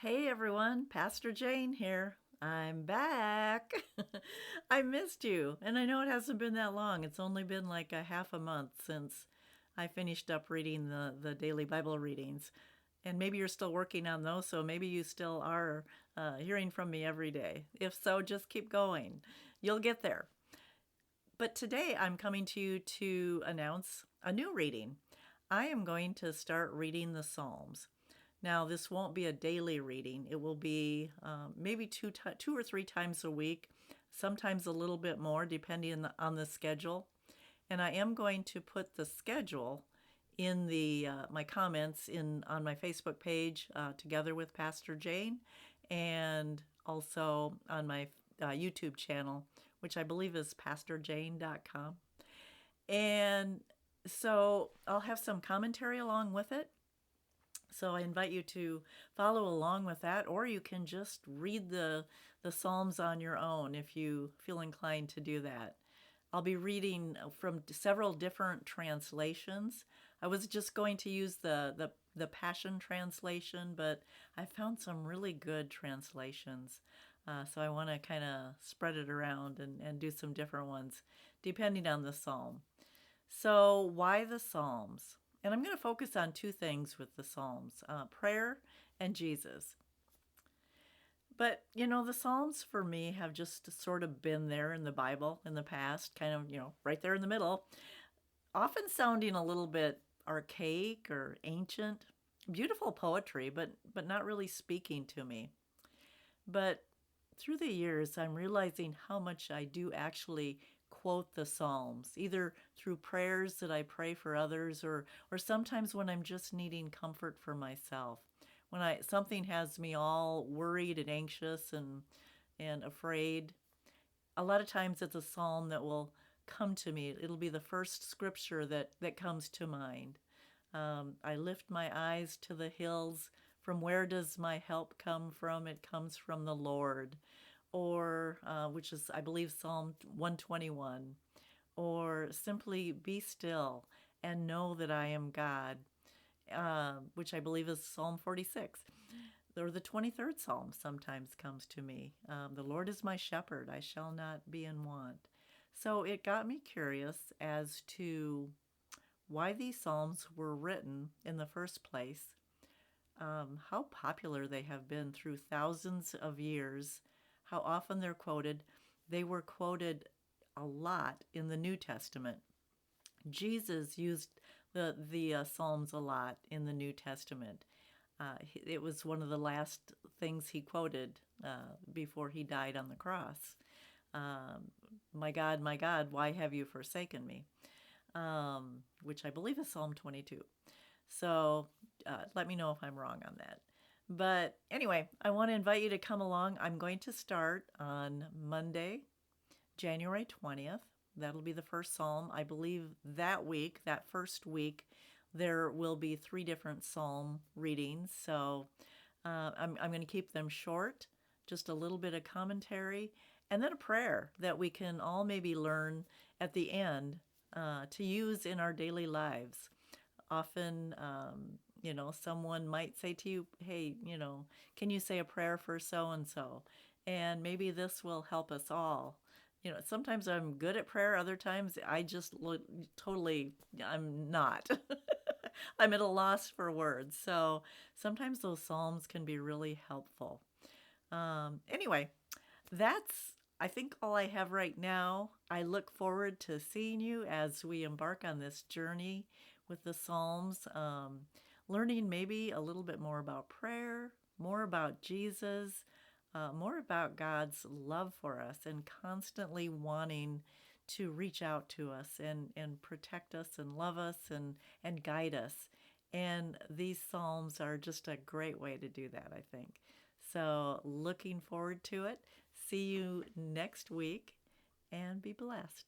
Hey everyone, Pastor Jane here. I'm back. I missed you, and I know it hasn't been that long. It's only been like a half a month since I finished up reading the daily Bible readings. And maybe you're still working on those, so maybe you still are hearing from me every day. If so, just keep going. You'll get there. But today I'm coming to you to announce a new reading. I am going to start reading the Psalms. Now, this won't be a daily reading. It will be maybe two or three times a week, sometimes a little bit more, depending on the schedule. And I am going to put the schedule in the my comments in on my Facebook page together with Pastor Jane, and also on my YouTube channel, which I believe is pastorjane.com. And so I'll have some commentary along with it. So I invite you to follow along with that, or you can just read the Psalms on your own if you feel inclined to do that. I'll be reading from several different translations. I was just going to use the Passion Translation, but I found some really good translations. So I want to kind of spread it around and do some different ones depending on the psalm. So, why the Psalms? And I'm going to focus on two things with the Psalms, prayer and Jesus. But, the Psalms for me have just sort of been there in the Bible in the past, kind of, right there in the middle, often sounding a little bit archaic or ancient. Beautiful poetry, but not really speaking to me. But through the years, I'm realizing how much I do actually quote the Psalms, either through prayers that I pray for others, or sometimes when I'm just needing comfort for myself. When something has me all worried and anxious and afraid, a lot of times it's a psalm that will come to me. It'll be the first scripture that comes to mind. I lift my eyes to the hills. From where does my help come from? It comes from the Lord. Or, which is, I believe, Psalm 121. Or simply be still and know that I am God, which I believe is Psalm 46. Or the 23rd Psalm sometimes comes to me. The Lord is my shepherd, I shall not be in want. So it got me curious as to why these Psalms were written in the first place, how popular they have been through thousands of years, how often they're quoted. They were quoted a lot in the New Testament. Jesus used the Psalms a lot in the New Testament. It was one of the last things he quoted before he died on the cross. Um, my God, why have you forsaken me? Which I believe is Psalm 22. So let me know if I'm wrong on that. But anyway, I want to invite you to come along. I'm going to start on Monday, January 20th. That'll be the first psalm. I believe that week, that first week, there will be three different psalm readings. So I'm going to keep them short, just a little bit of commentary, and then a prayer that we can all maybe learn at the end to use in our daily lives. Often, someone might say to you, hey, can you say a prayer for so and so? And maybe this will help us all. Sometimes I'm good at prayer, other times I just look totally, I'm not. I'm at a loss for words. So sometimes those Psalms can be really helpful. Anyway, that's, I think, all I have right now. I look forward to seeing you as we embark on this journey with the Psalms, learning maybe a little bit more about prayer, more about Jesus, more about God's love for us, and constantly wanting to reach out to us and protect us and love us and guide us. And these Psalms are just a great way to do that, I think. So, looking forward to it. See you next week and be blessed.